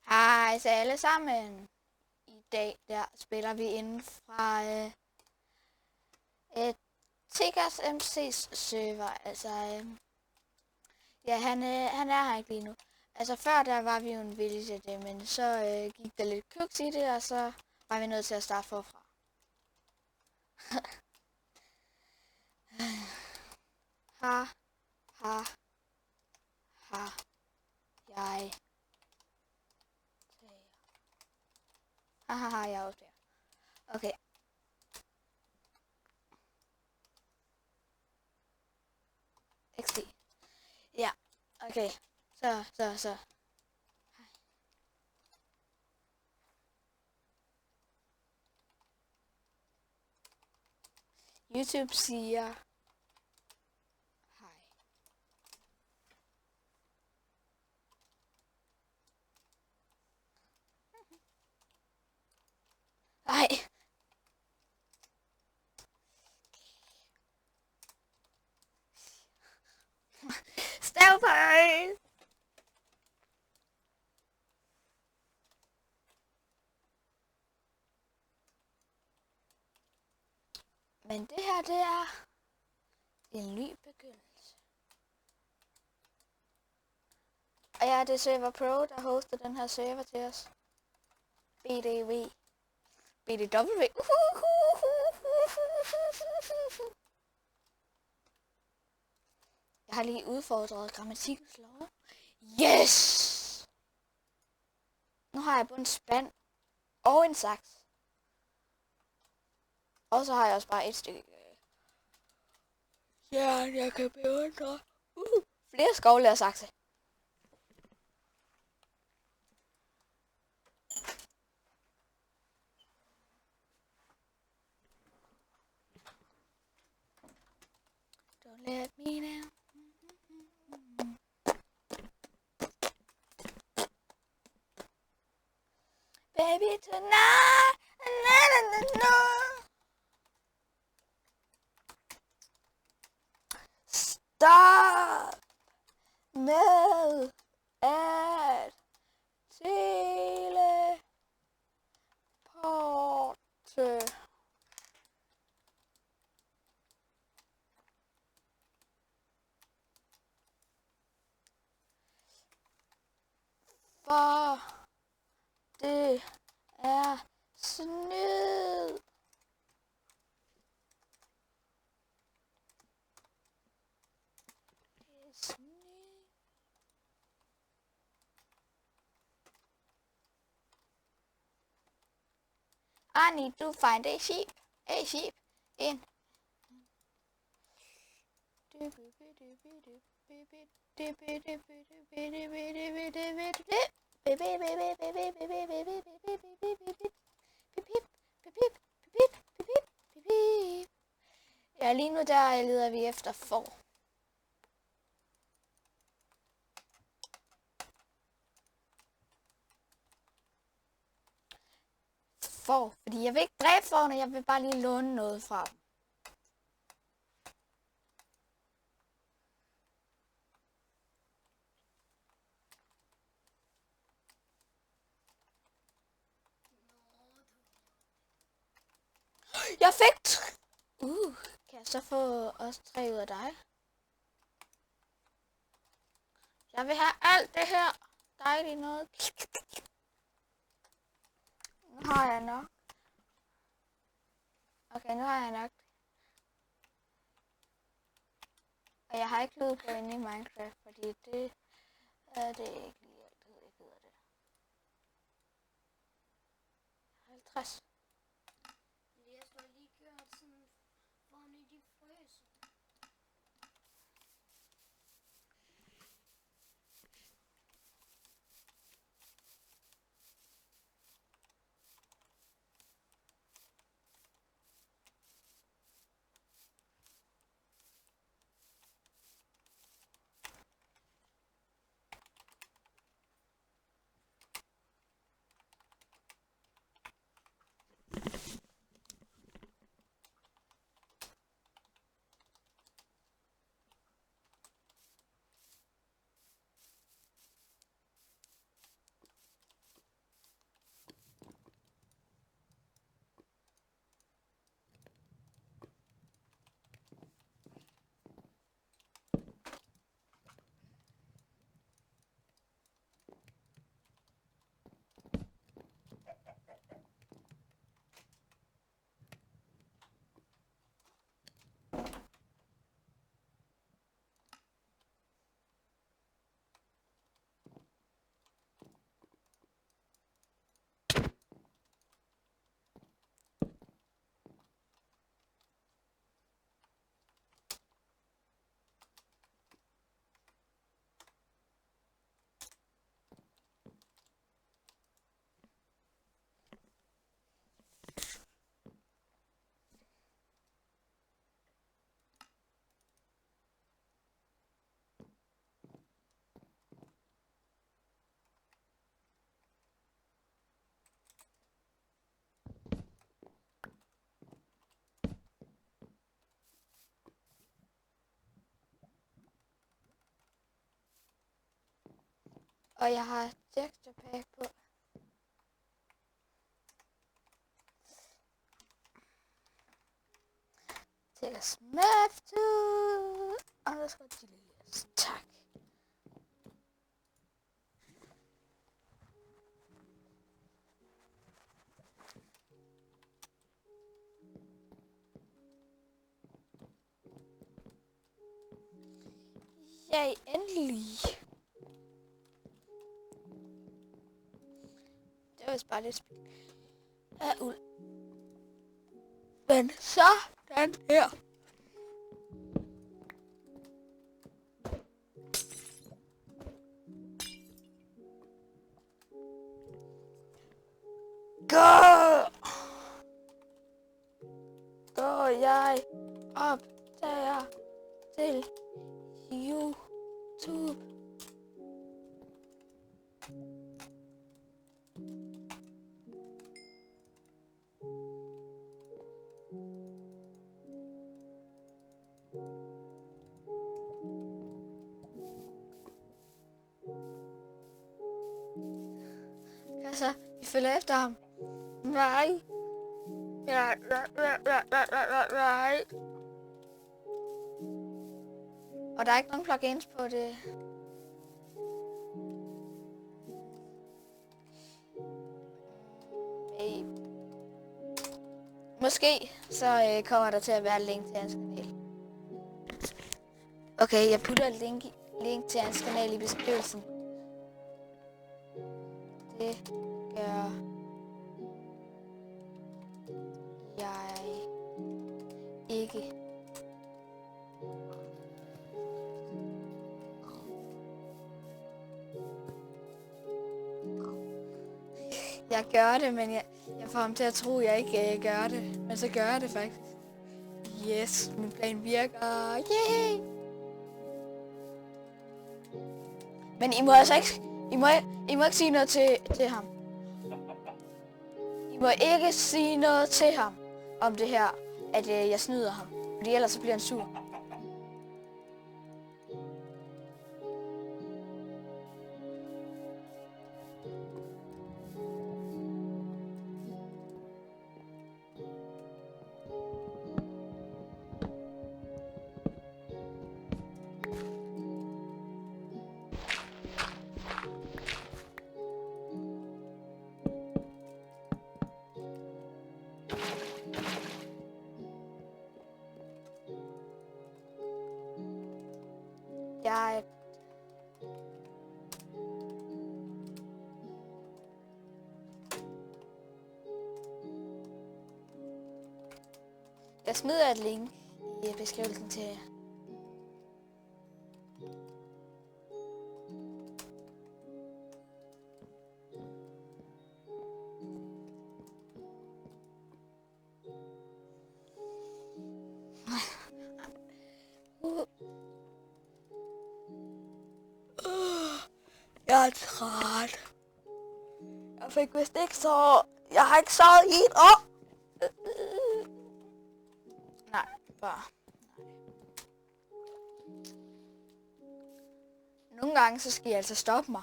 Hej så alle sammen. I dag der spiller vi inden fra Tigers MC's server. Altså, ja, han er her ikke lige nu. Altså før der var vi jo en vilje til det, men så gik der lidt kuks i det, og så var vi nødt til at starte forfra. ha, ha, ha, jeg tager. Ha, ha, ha, jeg opdager. Okay. XD. Ja, okay. Så. YouTube siger hej. Hej. Stavpøj! Men det her, det er en ny begyndelse. Og ja, det er Server Pro, der hoster den her server til os. BDW. BDW. Jeg har lige udfordret grammatikkens lov. Yes! Nu har jeg både en spand og en saks. Og så har jeg også bare et stykke. Ja, jeg kan beundre. Flere skovle og sakse. Don't let me down. Baby tonight. Na, na, na, na. Stop med at teleporte. For det er snyd. I need to find a sheep in. Ja, lige nu der leder vi efter får. Fordi jeg vil ikke dræbe fårene, jeg vil bare lige låne noget fra dem. Jeg fik kan jeg så få også 3 ud af dig? Jeg vil have alt det her dejlige noget. Nu har jeg nok. Okay, nu har jeg nok. Og jeg har ikke lyd på inde i Minecraft, fordi det er det ikke lige altid, jeg gider det. 50. Jeg skulle lige gjort sådan foran i de frøs. Og jeg har texture pack på. Take a smash to underscore delete. Tak. Ja, endelig. Det var vist bare lidt af ud. Men så den her. Går jeg op der til YouTube. Altså, vi følger efter ham. Nej. Nej. Og der er ikke nogen plugins på det. Måske så kommer der til at være et link til hans kanal. Okay, jeg putter et link til hans kanal i beskrivelsen. Det gør jeg ikke. Jeg gør det, men jeg får ham til at tro, at jeg ikke gør det. Men så gør jeg det faktisk. Yes, min plan virker. Yay! Men I må altså ikke, I må ikke sige noget til ham. I må ikke sige noget til ham om det her, at jeg snyder ham. Fordi ellers så bliver han sur. Jeg smider et link i beskrivelsen til jer. Jeg er træt. Jeg fik vist ikke så... Jeg har ikke sovet i et år. Nej, bare... Nej. Nogle gange så skal I altså stoppe mig.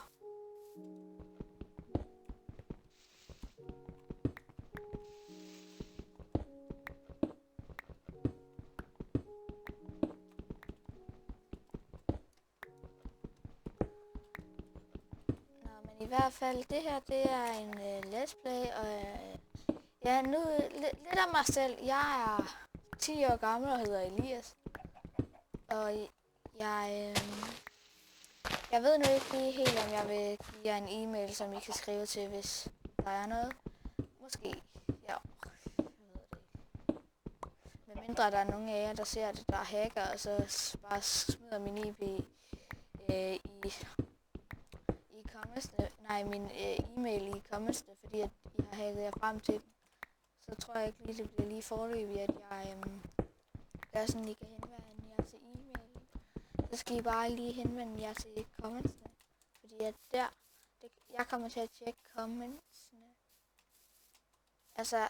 I hvert fald, det her, det er en let's play, og ja, nu lidt om mig selv. Jeg er 10 år gammel og hedder Elias, og jeg ved nu ikke lige helt, om jeg vil give jer en e-mail, som I kan skrive til, hvis der er noget. Måske, ja, jeg ved det ikke. Men mindre der er nogen af jer, der ser det, der er hacker, og så bare smider min IP i commentsene, nej, min e-mail i commentsene, fordi at I har hacket jer frem til den. Så tror jeg ikke lige, det bliver lige forløbig, at jeg gør sådan, I kan henvende jer til e-mailen. Så skal I bare lige henvende jer til commentsene, fordi at jeg kommer til at tjekke commentsene. Altså,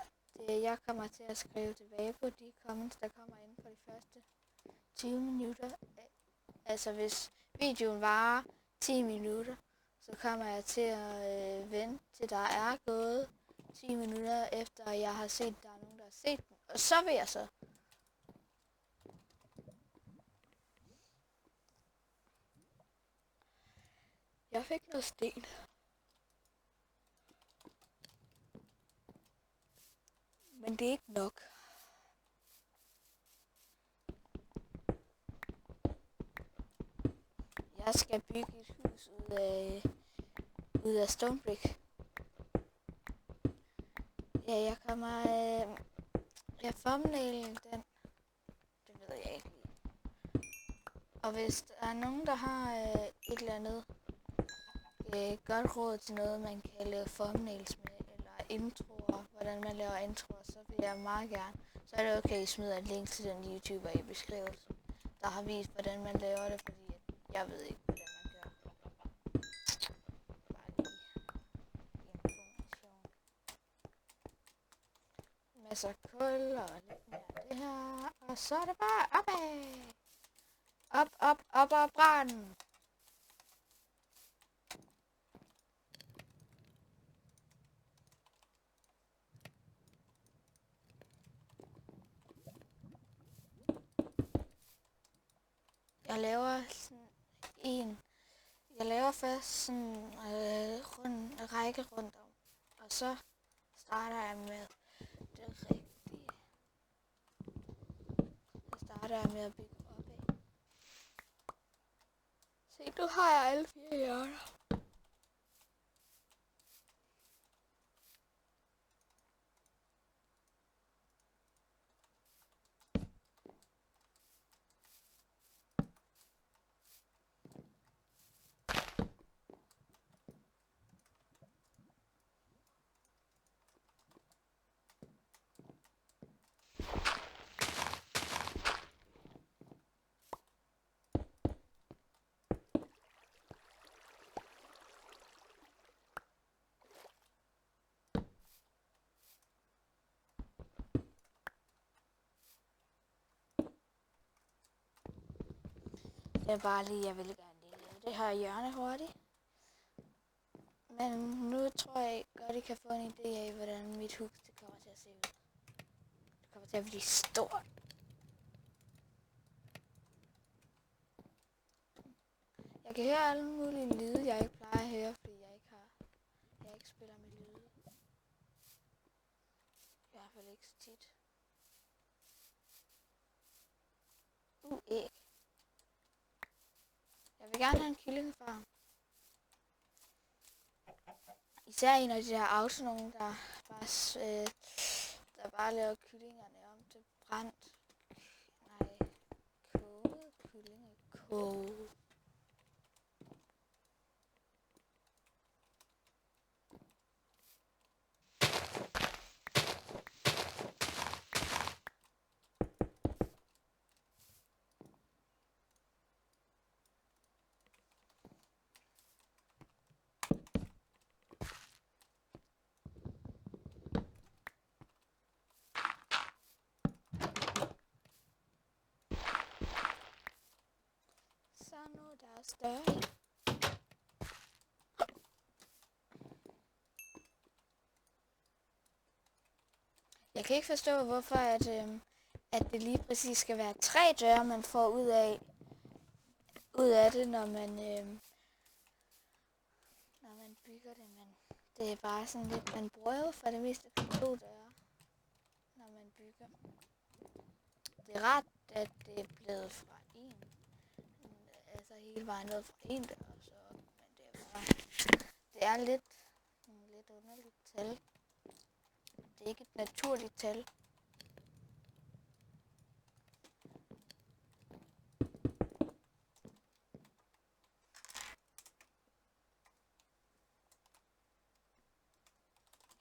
jeg kommer til at skrive tilbage på de comments, der kommer inden for de første 20 minutter. Altså, hvis videoen varer 10 minutter, så kommer jeg til at vente til der er gået 10 minutter efter jeg har set, der er nogen, der har set den. Og så vil jeg så. Jeg fik noget sten. Men det er ikke nok. Jeg skal bygge et hus ud af stone brick. Ja, jeg kommer... thumbnailen, den ved jeg ikke. Og hvis der er nogen, der har et eller andet godt råd til noget, man kan lave thumbnails med, eller introer, hvordan man laver introer, så vil jeg meget gerne. Så er det okay, at I smider et link til den YouTuber i beskrivelsen, der har vist, hvordan man laver det, fordi jeg ved ikke, hvordan man gør. Bare lige information. Masser af kul og lidt mere af det her, og så er det bare opad. Op og brand. Jeg laver sådan jeg laver først sådan række rundt om, og så starter jeg med det rigtige. Så starter jeg med at bygge opad. Se, nu har jeg alle 4 hjørner. Det er bare lige, jeg vil gerne lige lave det her hjørne hurtigt. Men nu tror jeg godt, I kan få en idé af, hvordan mit hus det kommer til at se ud. Det kommer til at blive stort. Jeg kan høre alle mulige lyde, jeg ikke plejer at høre, fordi jeg ikke spiller med lyde. I hvert fald ikke så tit. Æg. Jeg vil gerne have en kyllingefarm. Især en af de her autonomer, der bare laver kyllingerne om til brændt. Nej, koget kyllingekål. Så nu der er større. Jeg kan ikke forstå, hvorfor at det lige præcis skal være 3 døre, man får ud af det, når man bygger det, men det er bare sådan lidt, man bruger jo for det meste 2 døre, når man bygger. Det er rart, at det er blevet fra 1, altså hele vejen ned fra 1 dør, så, men det er lidt underligt tal. Det er ikke et naturligt tal.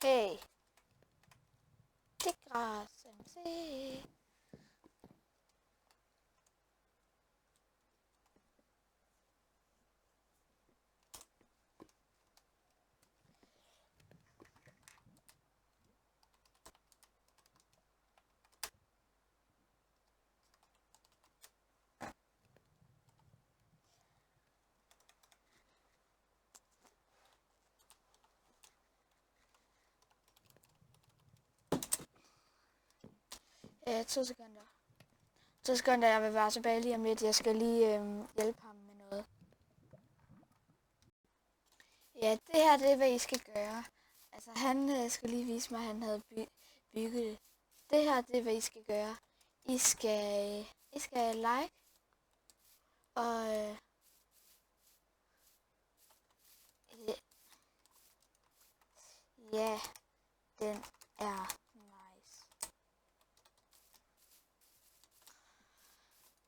Hey. Det er græs, se. 2 sekunder. 2 sekunder, jeg vil være tilbage lige om lidt. Jeg skal lige hjælpe ham med noget. Ja, det her det er, hvad I skal gøre. Altså, han skal lige vise mig, at han havde bygget det. Det her det er, hvad I skal gøre. I skal like, og ja, den er nice.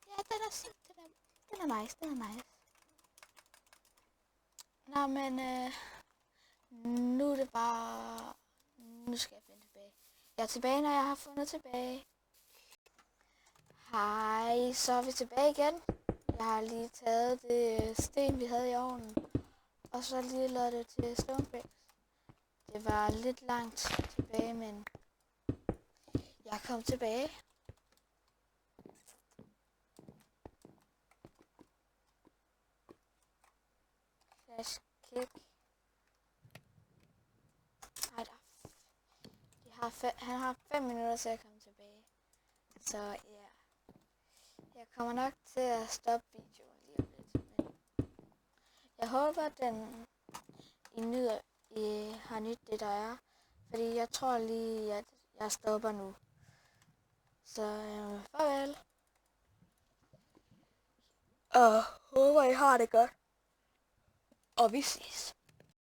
Ja, den er nice, den er nice. Nå, men nu er det bare... Nu skal jeg finde tilbage. Jeg er tilbage, når jeg har fundet tilbage. Hej, så er vi tilbage igen. Jeg har lige taget det sten, vi havde i ovnen, og så lige lavet det til stone bricks. Det var lidt langt tilbage, men jeg kom tilbage. Flash kick. Ej, han har 5 minutter til at komme tilbage. Så ja. Jeg kommer nok til at stoppe videoen lige om lidt. Men jeg håber, at I har nyt det, der er. Fordi jeg tror lige, at jeg stopper nu. Så farvel. Og håber, I har det godt. Og vi ses.